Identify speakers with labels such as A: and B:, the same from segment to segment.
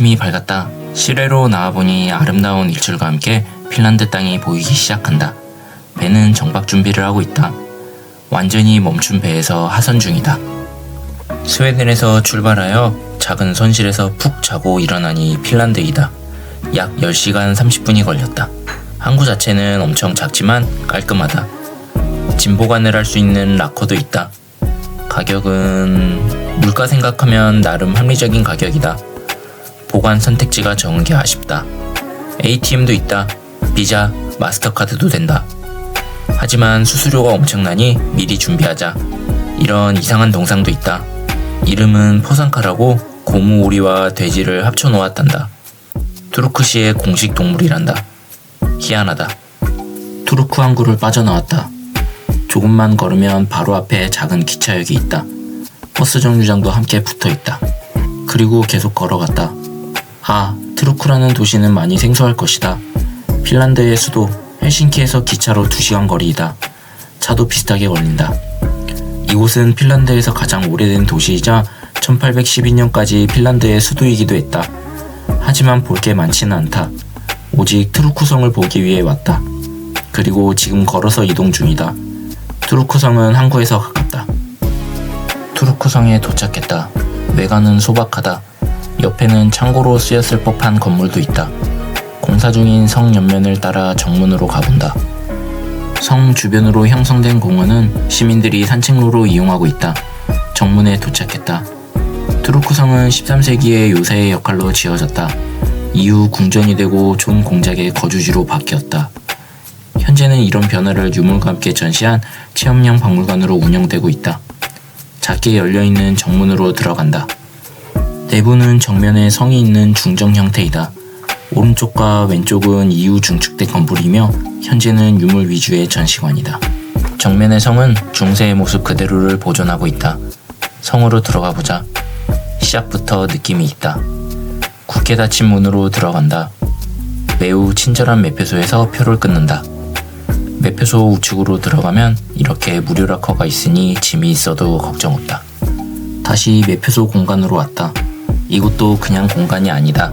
A: 아침이 밝았다. 시내로 나와보니 아름다운 일출과 함께 핀란드 땅이 보이기 시작한다. 배는 정박 준비를 하고 있다. 완전히 멈춘 배에서 하선 중이다. 스웨덴에서 출발하여 작은 선실에서 푹 자고 일어나니 핀란드이다. 약 10시간 30분이 걸렸다. 항구 자체는 엄청 작지만 깔끔하다. 짐 보관을 할 수 있는 락커도 있다. 가격은 물가 생각하면 나름 합리적인 가격이다. 보관 선택지가 적은 게 아쉽다. ATM도 있다. 비자, 마스터카드도 된다. 하지만 수수료가 엄청나니 미리 준비하자. 이런 이상한 동상도 있다. 이름은 포상카라고 고무 오리와 돼지를 합쳐 놓았단다. 투르크시의 공식 동물이란다. 희한하다. 투르크 항구를 빠져나왔다. 조금만 걸으면 바로 앞에 작은 기차역이 있다. 버스 정류장도 함께 붙어있다. 그리고 계속 걸어갔다. 트루크라는 도시는 많이 생소할 것이다. 핀란드의 수도 헬싱키에서 기차로 2시간 거리이다. 차도 비슷하게 걸린다. 이곳은 핀란드에서 가장 오래된 도시이자 1812년까지 핀란드의 수도이기도 했다. 하지만 볼 게 많지는 않다. 오직 트루크성을 보기 위해 왔다. 그리고 지금 걸어서 이동 중이다. 투르크성은 항구에서 가깝다. 투르크성에 도착했다. 외관은 소박하다. 옆에는 창고로 쓰였을 법한 건물도 있다. 공사 중인 성 옆면을 따라 정문으로 가본다. 성 주변으로 형성된 공원은 시민들이 산책로로 이용하고 있다. 정문에 도착했다. 투르크성은 13세기의 요새의 역할로 지어졌다. 이후 궁전이 되고 존 공작의 거주지로 바뀌었다. 현재는 이런 변화를 유물과 함께 전시한 체험형 박물관으로 운영되고 있다. 작게 열려있는 정문으로 들어간다. 내부는 정면에 성이 있는 중정 형태이다. 오른쪽과 왼쪽은 이후 중축된 건물이며 현재는 유물 위주의 전시관이다. 정면의 성은 중세의 모습 그대로를 보존하고 있다. 성으로 들어가 보자. 시작부터 느낌이 있다. 굳게 닫힌 문으로 들어간다. 매우 친절한 매표소에서 표를 끊는다. 매표소 우측으로 들어가면 이렇게 무료 락커가 있으니 짐이 있어도 걱정 없다. 다시 매표소 공간으로 왔다. 이곳도 그냥 공간이 아니다.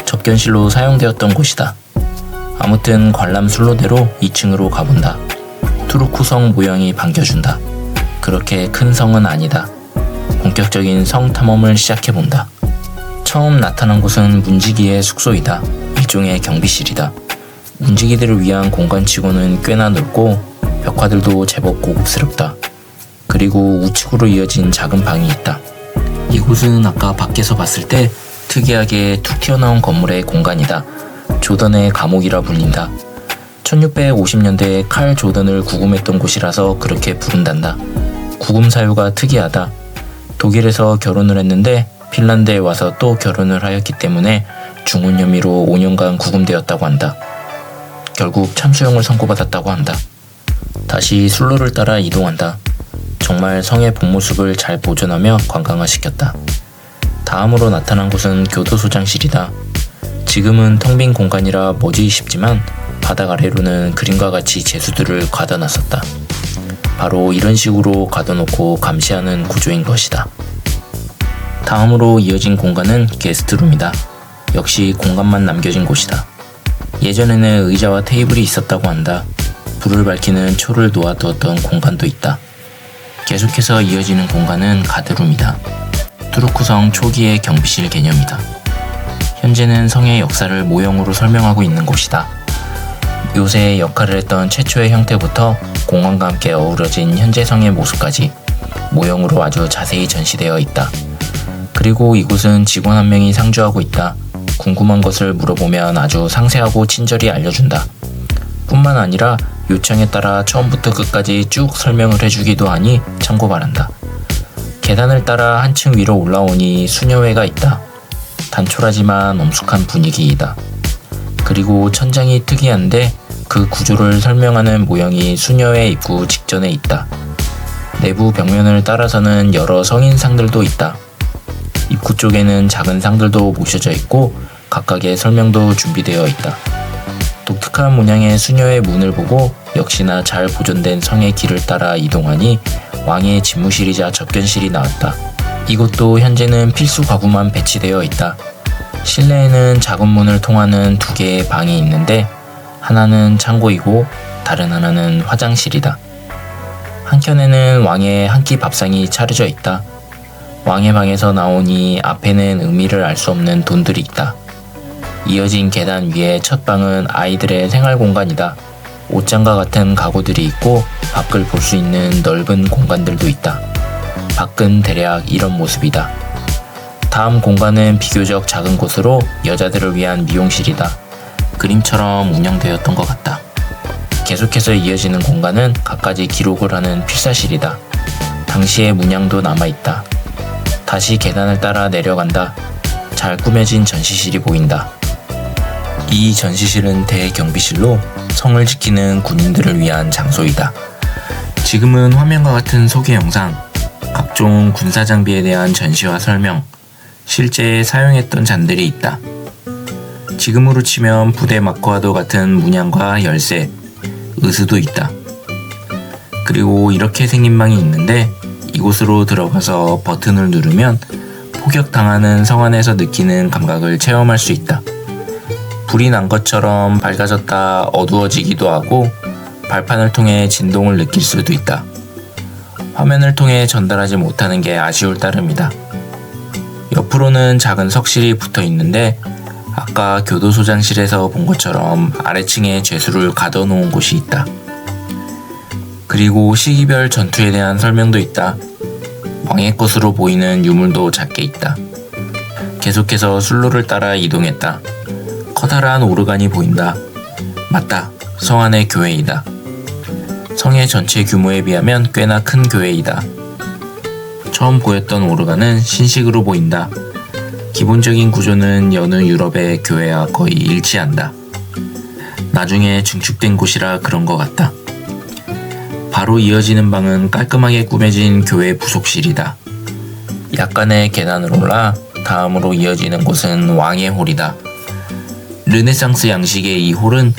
A: 접견실로 사용되었던 곳이다. 아무튼 관람 순로대로 2층으로 가본다. 투르크성 모형이 반겨준다. 그렇게 큰 성은 아니다. 본격적인 성 탐험을 시작해본다. 처음 나타난 곳은 문지기의 숙소이다. 일종의 경비실이다. 문지기들을 위한 공간치고는 꽤나 넓고 벽화들도 제법 고급스럽다. 그리고 우측으로 이어진 작은 방이 있다. 이곳은 아까 밖에서 봤을 때 특이하게 툭 튀어나온 건물의 공간이다. 조던의 감옥이라 불린다. 1650년대에 칼 조던을 구금했던 곳이라서 그렇게 부른단다. 구금 사유가 특이하다. 독일에서 결혼을 했는데 핀란드에 와서 또 결혼을 하였기 때문에 중혼 혐의로 5년간 구금되었다고 한다. 결국 참수형을 선고받았다고 한다. 다시 순로를 따라 이동한다. 정말 성의 본 모습을 잘 보존하며 관광화시켰다. 다음으로 나타난 곳은 교도소장실이다. 지금은 텅 빈 공간이라 뭐지 싶지만 바닥 아래로는 그림과 같이 제수들을 가둬놨었다. 바로 이런 식으로 가둬놓고 감시하는 구조인 것이다. 다음으로 이어진 공간은 게스트룸이다. 역시 공간만 남겨진 곳이다. 예전에는 의자와 테이블이 있었다고 한다. 불을 밝히는 초를 놓아두었던 공간도 있다. 계속해서 이어지는 공간은 가드룸이다. 투르크성 초기의 경비실 개념이다. 현재는 성의 역사를 모형으로 설명하고 있는 곳이다. 묘세의 역할을 했던 최초의 형태부터 공간과 함께 어우러진 현재 성의 모습까지 모형으로 아주 자세히 전시되어 있다. 그리고 이곳은 직원 한 명이 상주하고 있다. 궁금한 것을 물어보면 아주 상세하고 친절히 알려준다. 뿐만 아니라 요청에 따라 처음부터 끝까지 쭉 설명을 해주기도 하니 참고 바란다. 계단을 따라 한층 위로 올라오니 수녀회가 있다. 단촐하지만 엄숙한 분위기이다. 그리고 천장이 특이한데 그 구조를 설명하는 모형이 수녀회 입구 직전에 있다. 내부 벽면을 따라서는 여러 성인상들도 있다. 입구 쪽에는 작은 상들도 모셔져 있고 각각의 설명도 준비되어 있다. 독특한 문양의 수녀의 문을 보고 역시나 잘 보존된 성의 길을 따라 이동하니 왕의 집무실이자 접견실이 나왔다. 이곳도 현재는 필수 가구만 배치되어 있다. 실내에는 작은 문을 통하는 두 개의 방이 있는데 하나는 창고이고 다른 하나는 화장실이다. 한켠에는 왕의 한 끼 밥상이 차려져 있다. 왕의 방에서 나오니 앞에는 의미를 알 수 없는 돈들이 있다. 이어진 계단 위에 첫 방은 아이들의 생활 공간이다. 옷장과 같은 가구들이 있고 밖을 볼 수 있는 넓은 공간들도 있다. 밖은 대략 이런 모습이다. 다음 공간은 비교적 작은 곳으로 여자들을 위한 미용실이다. 그림처럼 운영되었던 것 같다. 계속해서 이어지는 공간은 갖가지 기록을 하는 필사실이다. 당시의 문양도 남아있다. 다시 계단을 따라 내려간다. 잘 꾸며진 전시실이 보인다. 이 전시실은 대경비실로 성을 지키는 군인들을 위한 장소이다. 지금은 화면과 같은 소개 영상, 각종 군사 장비에 대한 전시와 설명, 실제 사용했던 잔들이 있다. 지금으로 치면 부대 마크와도 같은 문양과 열쇠, 의수도 있다. 그리고 이렇게 생긴 방이 있는데 이곳으로 들어가서 버튼을 누르면 포격당하는 성 안에서 느끼는 감각을 체험할 수 있다. 불이 난 것처럼 밝아졌다 어두워지기도 하고 발판을 통해 진동을 느낄 수도 있다. 화면을 통해 전달하지 못하는 게 아쉬울 따름이다. 옆으로는 작은 석실이 붙어 있는데 아까 교도소장실에서 본 것처럼 아래층에 죄수를 가둬놓은 곳이 있다. 그리고 시기별 전투에 대한 설명도 있다. 왕의 것으로 보이는 유물도 작게 있다. 계속해서 술로를 따라 이동했다. 커다란 오르간이 보인다. 맞다. 성 안의 교회이다. 성의 전체 규모에 비하면 꽤나 큰 교회이다. 처음 보였던 오르간은 신식으로 보인다. 기본적인 구조는 여느 유럽의 교회와 거의 일치한다. 나중에 증축된 곳이라 그런 것 같다. 바로 이어지는 방은 깔끔하게 꾸며진 교회 부속실이다. 약간의 계단을 올라 다음으로 이어지는 곳은 왕의 홀이다. 르네상스 양식의 이 홀은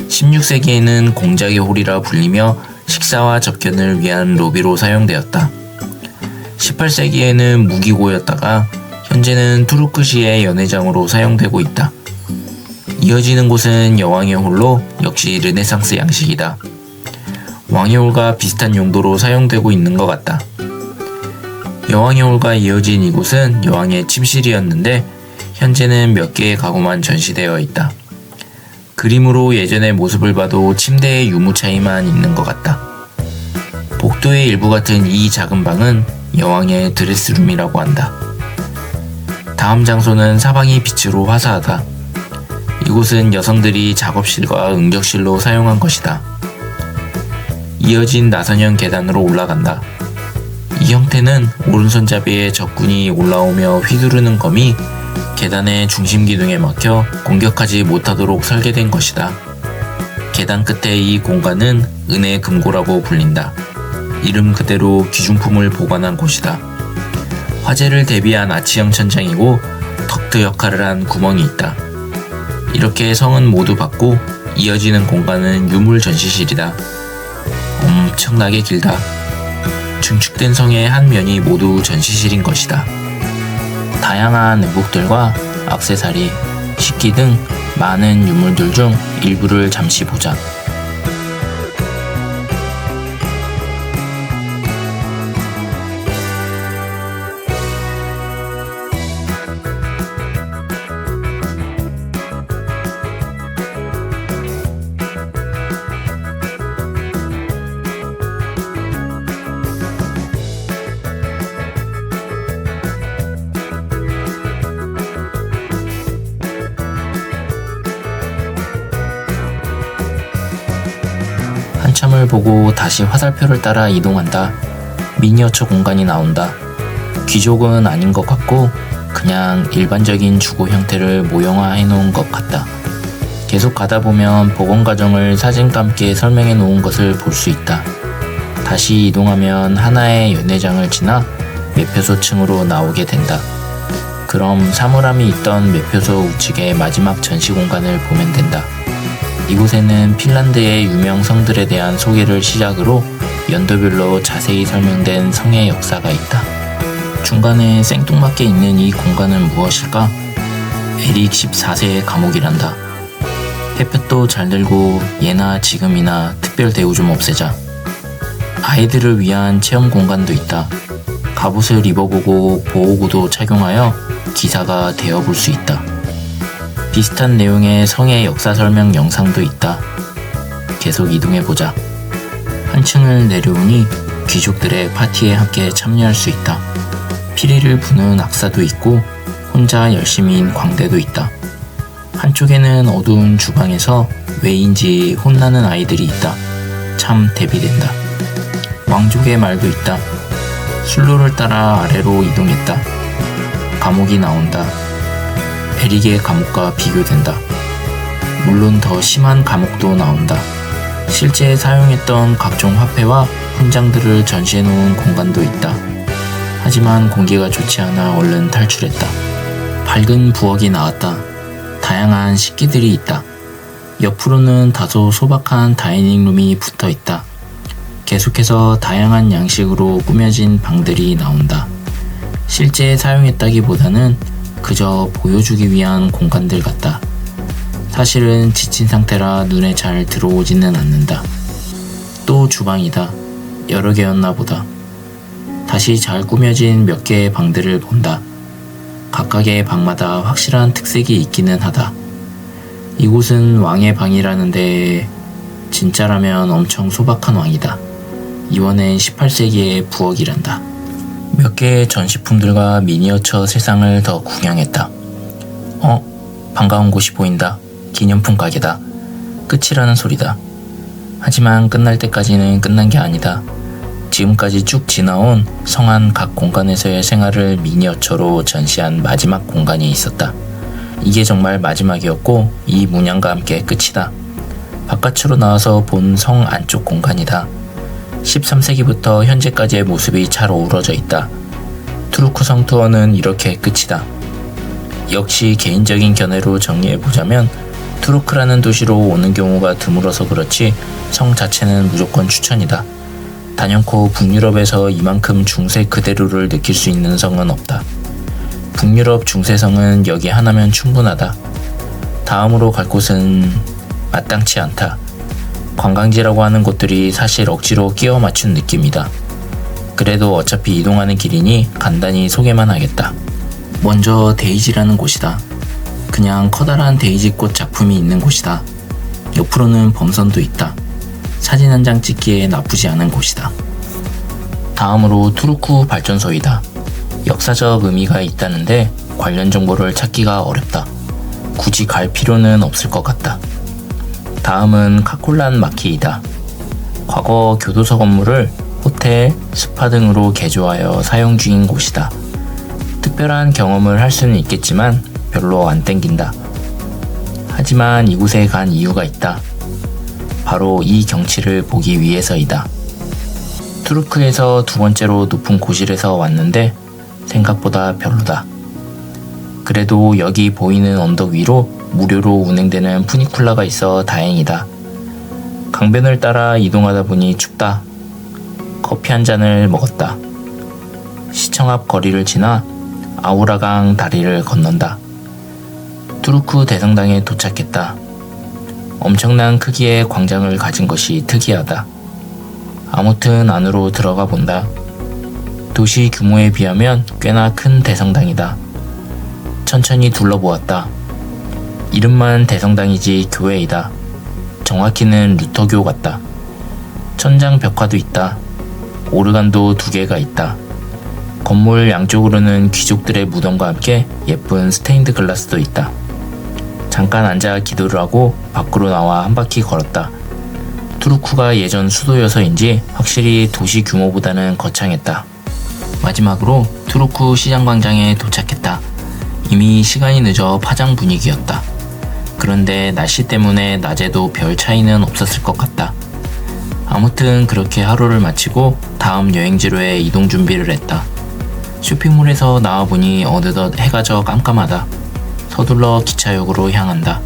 A: 16세기에는 공작의 홀이라 불리며 식사와 접견을 위한 로비로 사용되었다. 18세기에는 무기고였다가 현재는 투르크시의 연회장으로 사용되고 있다. 이어지는 곳은 여왕의 홀로 역시 르네상스 양식이다. 왕의 홀과 비슷한 용도로 사용되고 있는 것 같다. 여왕의 홀과 이어진 이곳은 여왕의 침실이었는데 현재는 몇 개의 가구만 전시되어 있다. 그림으로 예전의 모습을 봐도 침대의 유무 차이만 있는 것 같다. 복도의 일부 같은 이 작은 방은 여왕의 드레스룸이라고 한다. 다음 장소는 사방이 빛으로 화사하다. 이곳은 여성들이 작업실과 응격실로 사용한 것이다. 이어진 나선형 계단으로 올라간다. 이 형태는 오른손잡이에 적군이 올라오며 휘두르는 검이 계단의 중심 기둥에 막혀 공격하지 못하도록 설계된 것이다. 계단 끝에 이 공간은 은의 금고라고 불린다. 이름 그대로 귀중품을 보관한 곳이다. 화재를 대비한 아치형 천장이고 덕트 역할을 한 구멍이 있다. 이렇게 성은 모두 받고 이어지는 공간은 유물 전시실이다. 엄청나게 길다. 증축된 성의 한 면이 모두 전시실인 것이다. 다양한 의복들과 액세서리, 식기 등 많은 유물들 중 일부를 잠시 보자. 한참을 보고 다시 화살표를 따라 이동한다. 미니어처 공간이 나온다. 귀족은 아닌 것 같고 그냥 일반적인 주거 형태를 모형화해 놓은 것 같다. 계속 가다 보면 복원 과정을 사진과 함께 설명해 놓은 것을 볼 수 있다. 다시 이동하면 하나의 연회장을 지나 매표소 층으로 나오게 된다. 그럼 사물함이 있던 매표소 우측의 마지막 전시 공간을 보면 된다. 이곳에는 핀란드의 유명 성들에 대한 소개를 시작으로 연도별로 자세히 설명된 성의 역사가 있다. 중간에 생뚱맞게 있는 이 공간은 무엇일까? 에릭 14세의 감옥이란다. 햇볕도 잘 들고 예나 지금이나 특별 대우 좀 없애자. 아이들을 위한 체험 공간도 있다. 갑옷을 입어보고 보호구도 착용하여 기사가 되어볼 수 있다. 비슷한 내용의 성의 역사 설명 영상도 있다. 계속 이동해보자. 한층을 내려오니 귀족들의 파티에 함께 참여할 수 있다. 피리를 부는 악사도 있고 혼자 열심히인 광대도 있다. 한쪽에는 어두운 주방에서 왜인지 혼나는 아이들이 있다. 참 대비된다. 왕족의 말도 있다. 순로를 따라 아래로 이동했다. 감옥이 나온다. 에릭의 감옥과 비교된다. 물론 더 심한 감옥도 나온다. 실제 사용했던 각종 화폐와 훈장들을 전시해놓은 공간도 있다. 하지만 공기가 좋지 않아 얼른 탈출했다. 밝은 부엌이 나왔다. 다양한 식기들이 있다. 옆으로는 다소 소박한 다이닝룸이 붙어 있다. 계속해서 다양한 양식으로 꾸며진 방들이 나온다. 실제 사용했다기보다는 그저 보여주기 위한 공간들 같다. 사실은 지친 상태라 눈에 잘 들어오지는 않는다. 또 주방이다. 여러 개였나 보다. 다시 잘 꾸며진 몇 개의 방들을 본다. 각각의 방마다 확실한 특색이 있기는 하다. 이곳은 왕의 방이라는데 진짜라면 엄청 소박한 왕이다. 이번엔 18세기의 부엌이란다. 몇 개의 전시품들과 미니어처 세상을 더 구경했다. 반가운 곳이 보인다. 기념품 가게다. 끝이라는 소리다. 하지만 끝날 때까지는 끝난 게 아니다. 지금까지 쭉 지나온 성안 각 공간에서의 생활을 미니어처로 전시한 마지막 공간이 있었다. 이게 정말 마지막이었고 이 문양과 함께 끝이다. 바깥으로 나와서 본 성 안쪽 공간이다. 13세기부터 현재까지의 모습이 잘 어우러져 있다. 투르크 성 투어는 이렇게 끝이다. 역시 개인적인 견해로 정리해보자면 투르크라는 도시로 오는 경우가 드물어서 그렇지 성 자체는 무조건 추천이다. 단연코 북유럽에서 이만큼 중세 그대로를 느낄 수 있는 성은 없다. 북유럽 중세성은 여기 하나면 충분하다. 다음으로 갈 곳은 마땅치 않다. 관광지라고 하는 곳들이 사실 억지로 끼워 맞춘 느낌이다. 그래도 어차피 이동하는 길이니 간단히 소개만 하겠다. 먼저 데이지라는 곳이다. 그냥 커다란 데이지꽃 작품이 있는 곳이다. 옆으로는 범선도 있다. 사진 한 장 찍기에 나쁘지 않은 곳이다. 다음으로 투르크 발전소이다. 역사적 의미가 있다는데 관련 정보를 찾기가 어렵다. 굳이 갈 필요는 없을 것 같다. 다음은 카콜란 마키이다. 과거 교도소 건물을 호텔, 스파 등으로 개조하여 사용 중인 곳이다. 특별한 경험을 할 수는 있겠지만 별로 안 땡긴다. 하지만 이곳에 간 이유가 있다. 바로 이 경치를 보기 위해서이다. 투르크에서 두 번째로 높은 고실에서 왔는데 생각보다 별로다. 그래도 여기 보이는 언덕 위로 무료로 운행되는 푸니쿨라가 있어 다행이다. 강변을 따라 이동하다 보니 춥다. 커피 한 잔을 먹었다. 시청 앞 거리를 지나 아우라강 다리를 건넌다. 투르크 대성당에 도착했다. 엄청난 크기의 광장을 가진 것이 특이하다. 아무튼 안으로 들어가 본다. 도시 규모에 비하면 꽤나 큰 대성당이다. 천천히 둘러보았다. 이름만 대성당이지 교회이다. 정확히는 루터교 같다. 천장 벽화도 있다. 오르간도 2개가 있다. 건물 양쪽으로는 귀족들의 무덤과 함께 예쁜 스테인드 글라스도 있다. 잠깐 앉아 기도를 하고 밖으로 나와 한 바퀴 걸었다. 투르크가 예전 수도여서인지 확실히 도시 규모보다는 거창했다. 마지막으로 투르크 시장광장에 도착했다. 이미 시간이 늦어 파장 분위기였다. 그런데 날씨 때문에 낮에도 별 차이는 없었을 것 같다. 아무튼 그렇게 하루를 마치고 다음 여행지로의 이동 준비를 했다. 쇼핑몰에서 나와보니 어느덧 해가 져 깜깜하다. 서둘러 기차역으로 향한다.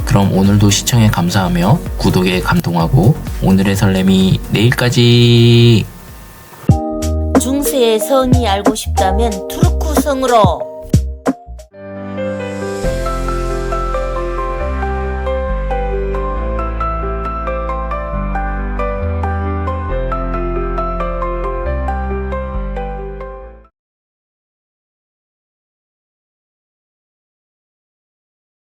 A: 그럼 오늘도 시청에 감사하며 구독에 감동하고 오늘의 설렘이 내일까지.
B: 중세의 성이 알고 싶다면 투르크 성으로.